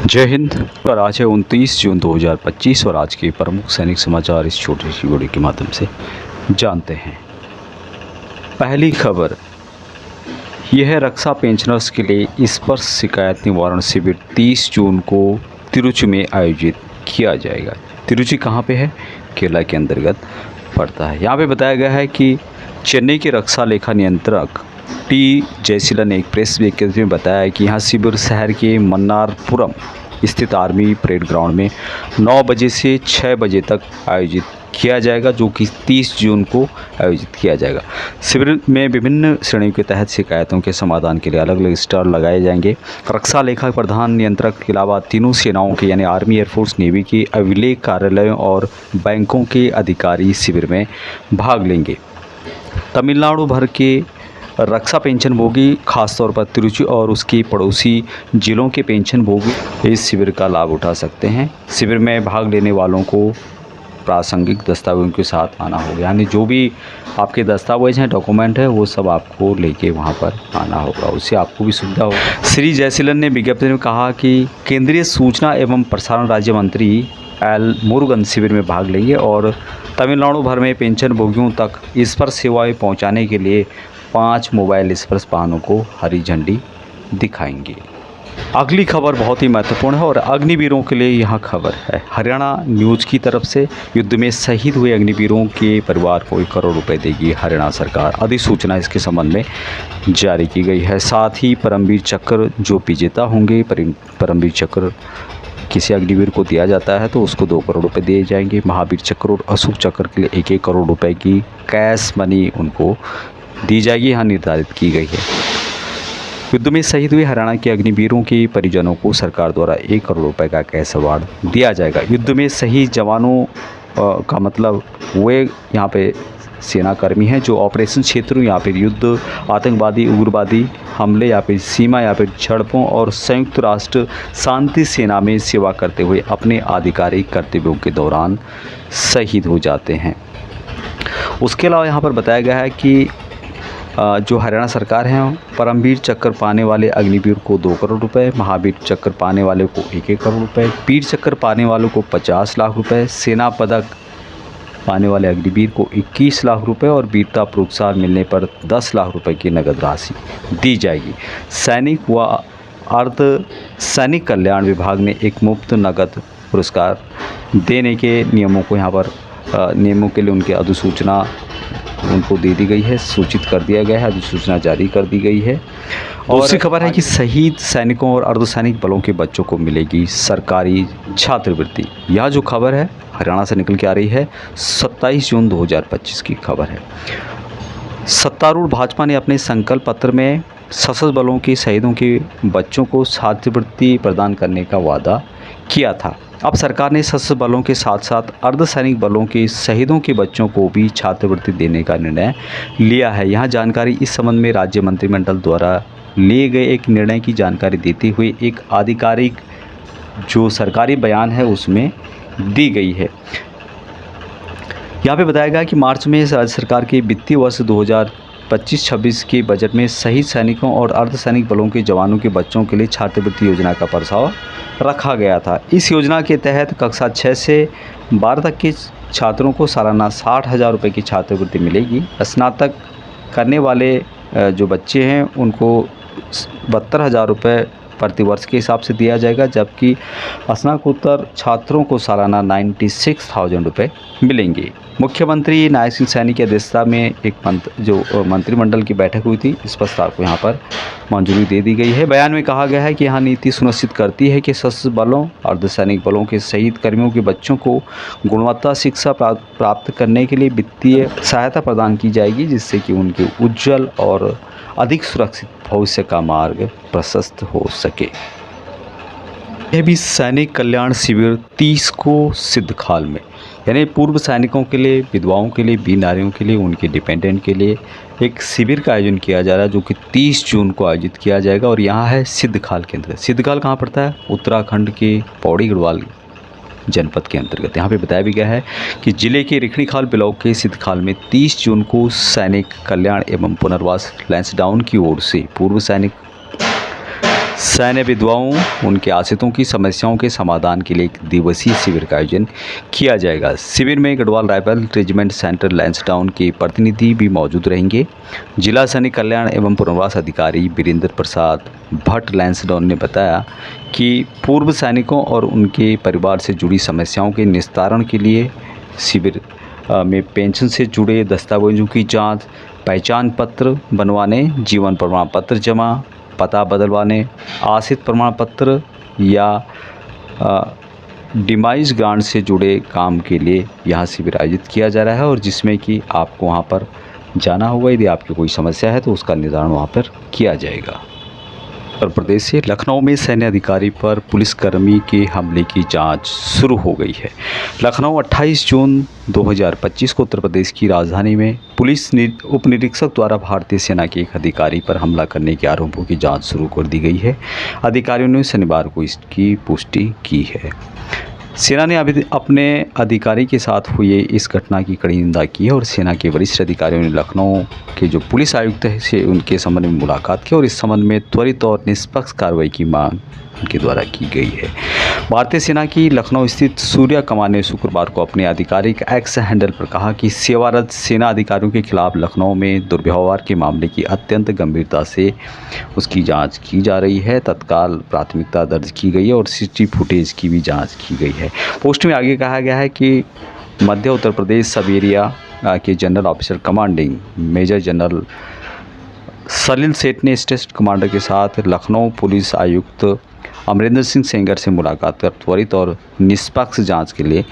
जय हिंद। और आज है 29 जून 2025 और आज के प्रमुख सैनिक समाचार इस छोटी सी वीडियो के माध्यम से जानते हैं। पहली खबर यह है, रक्षा पेंशनर्स के लिए स्पर्श शिकायत निवारण शिविर 30 जून को तिरुचि में आयोजित किया जाएगा। तिरुचि कहाँ पे है? केरला के अंतर्गत पड़ता है। यहाँ पे बताया गया है कि चेन्नई के रक्षा लेखा नियंत्रक टी जयशीलन ने एक प्रेस विज्ञप्ति में बताया कि यहाँ शिविर शहर के मन्नारपुरम स्थित आर्मी परेड ग्राउंड में 9 बजे से 6 बजे तक आयोजित किया जाएगा, जो कि 30 जून को आयोजित किया जाएगा। शिविर में विभिन्न श्रेणियों के तहत शिकायतों के समाधान के लिए अलग अलग स्टॉल लगाए जाएंगे। रक्षा लेखा प्रधान नियंत्रक के अलावा तीनों सेनाओं के यानी आर्मी, एयरफोर्स, नेवी के अभिलेख कार्यालयों और बैंकों के अधिकारी शिविर में भाग लेंगे। तमिलनाडु भर के रक्षा पेंशनभोगी खासतौर पर तिरुचि और उसकी पड़ोसी जिलों के पेंशनभोगी इस शिविर का लाभ उठा सकते हैं। शिविर में भाग लेने वालों को प्रासंगिक दस्तावेजों के साथ आना होगा, यानी जो भी आपके दस्तावेज हैं, डॉक्यूमेंट है, वो सब आपको लेके वहाँ पर आना होगा, उससे आपको भी सुविधा होगा। श्री जयशीलन ने विज्ञप्ति में कहा कि केंद्रीय सूचना एवं प्रसारण राज्य मंत्री एल मुरुगन शिविर में भाग लेंगे और तमिलनाडु भर में पेंशनभोगियों तक स्पर्श सेवाएं पहुंचाने के लिए 5 मोबाइल स्पर्श वाहनों को हरी झंडी दिखाएंगे। अगली खबर बहुत ही महत्वपूर्ण है और अग्निवीरों के लिए यह खबर है। हरियाणा न्यूज़ की तरफ से युद्ध में शहीद हुए अग्निवीरों के परिवार को 1 करोड़ रुपए देगी हरियाणा सरकार। अधिसूचना इसके संबंध में जारी की गई है। साथ ही परमवीर चक्र जो विजेता होंगे, परमवीर चक्र किसी अग्निवीर को दिया जाता है तो उसको 2 करोड़ रुपए दिए जाएंगे। महावीर चक्र और अशोक चक्र के लिए 1-1 करोड़ रुपए की कैश मनी उनको दी जाएगी, यहाँ निर्धारित की गई है। युद्ध में शहीद हुए हरियाणा के अग्निवीरों के परिजनों को सरकार द्वारा 1 करोड़ रुपए का कैश अवार्ड दिया जाएगा। युद्ध में शहीद जवानों का मतलब वे यहाँ पे सेनाकर्मी हैं जो ऑपरेशन क्षेत्रों या फिर युद्ध, आतंकवादी, उग्रवादी हमले या फिर सीमा या फिर झड़पों और संयुक्त राष्ट्र शांति सेना में सेवा करते हुए अपने आधिकारिक कर्तव्यों के दौरान शहीद हो जाते हैं। उसके अलावा यहाँ पर बताया गया है कि जो हरियाणा सरकार है, परमवीर चक्र पाने वाले अग्निवीर को 2 करोड़ रुपए, महावीर चक्र पाने वाले को 1-1 करोड़ रुपए, वीर चक्र पाने वालों को 50 लाख रुपए, सेना पदक पाने वाले अग्निवीर को 21 लाख रुपए और वीरता पुरस्कार मिलने पर 10 लाख रुपए की नगद राशि दी जाएगी। सैनिक व अर्ध सैनिक कल्याण विभाग ने एक मुफ्त नगद पुरस्कार देने के नियमों को यहाँ पर नियमों के लिए उनकी अधिसूचना उनको दे दी गई है, सूचित कर दिया गया है, अधिसूचना जारी कर दी गई है। और दूसरी खबर है कि शहीद सैनिकों और अर्धसैनिक बलों के बच्चों को मिलेगी सरकारी छात्रवृत्ति। यह जो खबर है हरियाणा से निकल के आ रही है, 27 जून 2025 की खबर है। सत्तारूढ़ भाजपा ने अपने संकल्प पत्र में सशस्त्र बलों के शहीदों के बच्चों को छात्रवृत्ति प्रदान करने का वादा किया था। अब सरकार ने सशस्त्र बलों के साथ साथ अर्धसैनिक बलों के शहीदों के बच्चों को भी छात्रवृत्ति देने का निर्णय लिया है। यहाँ जानकारी इस संबंध में राज्य मंत्रिमंडल द्वारा लिए गए एक निर्णय की जानकारी देते हुए एक आधिकारिक जो सरकारी बयान है उसमें दी गई है। यहाँ पे बताया गया कि मार्च में राज्य सरकार के वित्तीय वर्ष 2025-26 के बजट में शहीद सैनिकों और अर्धसैनिक बलों के जवानों के बच्चों के लिए छात्रवृत्ति योजना का प्रस्ताव रखा गया था। इस योजना के तहत कक्षा 6 से 12 तक के छात्रों को सालाना 60,000 रुपये की छात्रवृत्ति मिलेगी। स्नातक करने वाले जो बच्चे हैं उनको 72,000 रुपये प्रतिवर्ष के हिसाब से दिया जाएगा, जबकि स्नातकोत्तर छात्रों को सालाना 96,000 रुपये मिलेंगे। मुख्यमंत्री नायक सिंह सैनी की अध्यक्षता में एक मंत्रिमंडल की बैठक हुई थी। इस प्रस्ताव को यहाँ पर मंजूरी दे दी गई है। बयान में कहा गया है कि यह नीति सुनिश्चित करती है कि सशस्त्र बलों, अर्धसैनिक बलों के शहीद कर्मियों के बच्चों को गुणवत्ता शिक्षा प्राप्त करने के लिए वित्तीय सहायता प्रदान की जाएगी, जिससे कि उनके उज्जवल और अधिक सुरक्षित भविष्य का मार्ग प्रशस्त हो सके। यह भी सैनिक कल्याण शिविर 30 को सिद्धखाल में, यानी पूर्व सैनिकों के लिए, विधवाओं के लिए, वीर नारियों के लिए, उनके डिपेंडेंट के लिए एक शिविर का आयोजन किया जा रहा है, जो कि 30 जून को आयोजित किया जाएगा। और यहाँ है सिद्धखाल के अंतर्गत। सिद्धखाल कहाँ पड़ता है? उत्तराखंड के पौड़ी गढ़वाल जनपद के अंतर्गत। यहाँ पे बताया भी गया है कि जिले के रिखणीखाल ब्लॉक के सिद्धखाल में 30 जून को सैनिक कल्याण एवं पुनर्वास लैंसडाउन की ओर से पूर्व सैनिक सैन्य विधवाओं उनके आश्रितों की समस्याओं के समाधान के लिए एक दिवसीय शिविर का आयोजन किया जाएगा। शिविर में Garhwal rifle regiment centre Lansdowne के प्रतिनिधि भी मौजूद रहेंगे। जिला सैनिक कल्याण एवं पुनर्वास अधिकारी वीरेंद्र प्रसाद भट्ट लैंसडाउन ने बताया कि पूर्व सैनिकों और उनके परिवार से जुड़ी समस्याओं के निस्तारण के लिए शिविर में पेंशन से जुड़े दस्तावेजों की जाँच, पहचान पत्र बनवाने, जीवन प्रमाण पत्र जमा, पता बदलवाने, आश्रित प्रमाण पत्र या डिमाइस ग्रांट से जुड़े काम के लिए यहाँ शिविर आयोजित किया जा रहा है और जिसमें कि आपको वहाँ पर जाना होगा। यदि आपकी कोई समस्या है तो उसका निदान वहाँ पर किया जाएगा। उत्तर प्रदेश से लखनऊ में सैन्य अधिकारी पर पुलिसकर्मी के हमले की जांच शुरू हो गई है। लखनऊ 28 जून 2025 को उत्तर प्रदेश की राजधानी में पुलिस उप निरीक्षक द्वारा भारतीय सेना के एक अधिकारी पर हमला करने के आरोपों की जांच शुरू कर दी गई है। अधिकारियों ने शनिवार को इसकी पुष्टि की है। सेना ने अभी अपने अधिकारी के साथ हुए इस घटना की कड़ी निंदा की है और सेना के वरिष्ठ अधिकारियों ने लखनऊ के जो पुलिस आयुक्त है से उनके संबंध में मुलाकात की और इस संबंध में त्वरित और निष्पक्ष कार्रवाई की मांग उनके द्वारा की गई है। भारतीय सेना की लखनऊ स्थित सूर्या कमान ने शुक्रवार को अपने आधिकारिक एक्स हैंडल पर कहा कि सेवारत सेना अधिकारियों के खिलाफ लखनऊ में दुर्व्यवहार के मामले की अत्यंत गंभीरता से उसकी जांच की जा रही है। तत्काल प्राथमिकता दर्ज की गई है और सीसीटीवी फुटेज की भी जांच की गई है। पोस्ट में आगे कहा गया है कि मध्य उत्तर प्रदेश सब एरिया के general officer commanding major general Salil Seth ने स्टेशन कमांडर के साथ लखनऊ पुलिस आयुक्त अमरिंदर सिंह सेंगर से मुलाकात कर त्वरित और निष्पक्ष जांच के लिए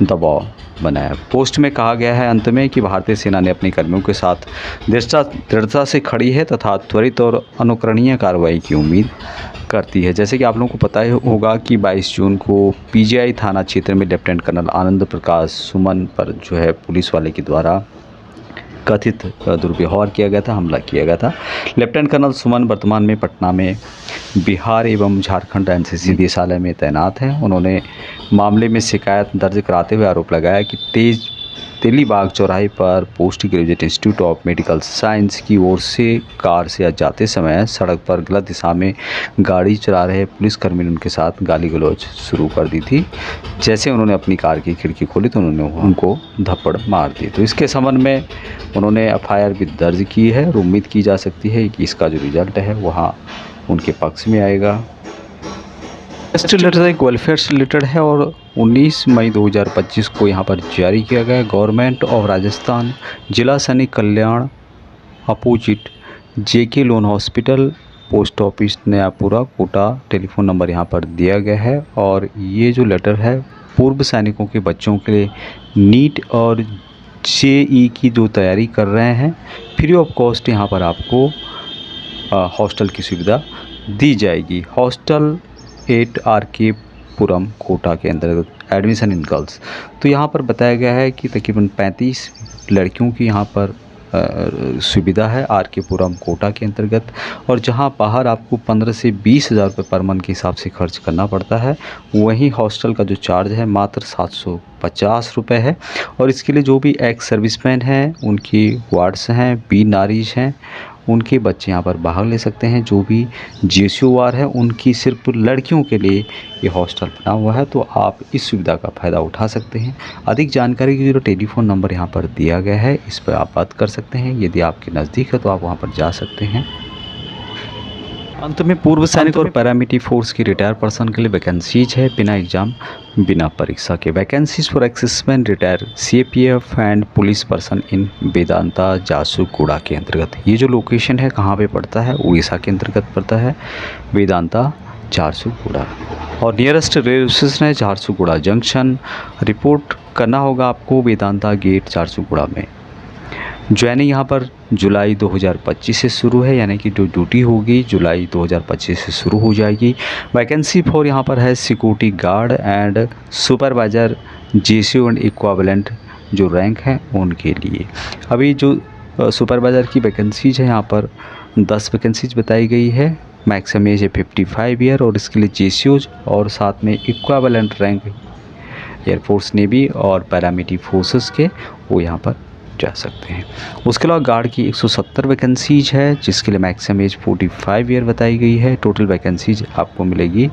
दबाव बनाया। पोस्ट में कहा गया है अंत में कि भारतीय सेना ने अपने कर्मियों के साथ दृढ़ता से खड़ी है तथा त्वरित और अनुकरणीय कार्रवाई की उम्मीद करती है। जैसे कि आप लोगों को पता ही होगा कि 22 जून को पीजीआई थाना क्षेत्र में लेफ्टिनेंट कर्नल आनंद प्रकाश सुमन पर जो है पुलिस वाले के द्वारा कथित दुर्व्यवहार किया गया था, हमला किया गया था। लेफ्टिनेंट कर्नल सुमन वर्तमान में पटना में बिहार एवं झारखंड एनसीसी निदेशालय में तैनात हैं। उन्होंने मामले में शिकायत दर्ज कराते हुए आरोप लगाया कि तेलीबाग चौराहे पर post graduate institute of medical science की ओर से कार से जाते समय सड़क पर गलत दिशा में गाड़ी चला रहे पुलिसकर्मी ने उनके साथ गाली गलौज शुरू कर दी थी। जैसे उन्होंने अपनी कार की खिड़की खोली तो उन्होंने उनको थप्पड़ मार दी। तो इसके संबंध में उन्होंने एफआईआर भी दर्ज की है और उम्मीद की जा सकती है कि इसका जो रिजल्ट है वहाँ उनके पक्ष में आएगा। लेटर एक वेलफेयर से रिलेटेड है और 19 मई 2025 को यहाँ पर जारी किया गया। गवर्नमेंट ऑफ राजस्थान जिला सैनिक कल्याण opposite JK Lone hospital post office Nayapura Kota telephone number यहाँ पर दिया गया है और ये जो लेटर है पूर्व सैनिकों के बच्चों के लिए नीट और जेई की जो तैयारी कर रहे हैं फ्री ऑफ कॉस्ट यहाँ पर आपको हॉस्टल की सुविधा दी जाएगी। हॉस्टल 8 RK पुरम कोटा के अंतर्गत एडमिशन इन गर्ल्स। तो यहाँ पर बताया गया है कि तकरीबन 35 लड़कियों की यहाँ पर सुविधा है RK पुरम कोटा के अंतर्गत और जहाँ बाहर आपको 15 से 20 हज़ार रुपये पर मंथ के हिसाब से खर्च करना पड़ता है, वहीं हॉस्टल का जो चार्ज है मात्र 750 रुपये है। और इसके लिए जो भी एक्स सर्विसमैन हैं, उनकी वार्ड्स हैं, बी नारीज हैं, उनके बच्चे यहाँ पर भाग ले सकते हैं। जो भी GSU है उनकी सिर्फ लड़कियों के लिए ये हॉस्टल बना हुआ है, तो आप इस सुविधा का फ़ायदा उठा सकते हैं। अधिक जानकारी के लिए टेलीफोन नंबर यहाँ पर दिया गया है, इस पर आप बात कर सकते हैं। यदि आपके नज़दीक है तो आप वहाँ पर जा सकते हैं। अंत में पूर्व सैनिक और पैरामिलिट्री फोर्स की रिटायर पर्सन के लिए वैकेंसीज है बिना एग्ज़ाम बिना परीक्षा के। Vacancies for exserviceman retire CAPF and police person in Vedanta Jharsuguda के अंतर्गत। ये जो लोकेशन है कहाँ पे पड़ता है, उड़ीसा के अंतर्गत पड़ता है वेदांता झारसुगुड़ा और नियरेस्ट रेलवे स्टेशन है झारसुगुड़ा जंक्शन। रिपोर्ट करना होगा आपको वेदांता गेट झारसुगुड़ा में। ज्वाइनिंग यहाँ पर जुलाई 2025 से शुरू है, यानी कि जो ड्यूटी होगी जुलाई 2025 से शुरू हो जाएगी। वैकेंसी फॉर यहाँ पर है security guard and supervisor GSU and equivalent जो रैंक हैं उनके लिए। अभी जो सुपरवाइज़र की वैकेंसीज है यहाँ पर 10 वैकेंसीज बताई गई है। मैक्सिमम एज है 55 ईयर और इसके लिए GSU और साथ में इक्विवेलेंट रैंक एयरफोर्स नेवी और पैरामिलिट्री फोर्सेस के वो यहाँ पर जा सकते हैं। उसके अलावा गार्ड की 170 वैकेंसीज है, जिसके लिए मैक्सिमम एज 45 ईयर बताई गई है। टोटल वैकेंसीज आपको मिलेगी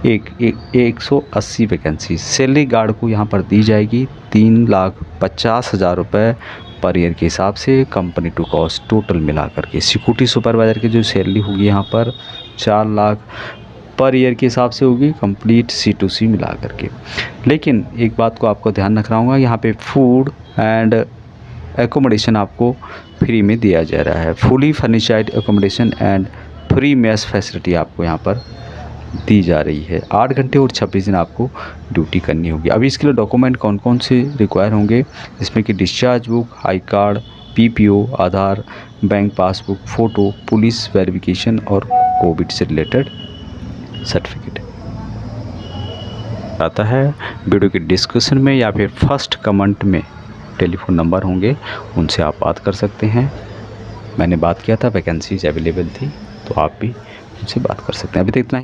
180 वैकेंसीज। सैलरी गार्ड को यहाँ पर दी जाएगी 3,50,000 रुपये पर ईयर के हिसाब से, कंपनी टू कॉस्ट टोटल मिला करके। सिक्योरिटी सुपरवाइज़र की जो सैलरी होगी यहाँ पर 4 लाख पर ईयर के हिसाब से होगी, कंप्लीट C2C मिला करके। लेकिन एक बात को आपको ध्यान रखना होगा, यहाँ पे फूड एंड एकोमोडेशन आपको फ्री में दिया जा रहा है। Fully furnished accommodation and free mess facility आपको यहाँ पर दी जा रही है। 8 घंटे और 26 दिन आपको ड्यूटी करनी होगी। अभी इसके लिए डॉक्यूमेंट कौन कौन से रिक्वायर होंगे, इसमें कि discharge book, I card, PPO, Aadhaar, bank passbook, photo, police verification और कोविड से रिलेटेड सर्टिफिकेट आता है। वीडियो के डिस्क्रिप्शन में या फिर फर्स्ट कमेंट में टेलीफोन नंबर होंगे, उनसे आप बात कर सकते हैं। मैंने बात किया था वैकेंसीज अवेलेबल थी, तो आप भी उनसे बात कर सकते हैं। अभी तक इतना ही।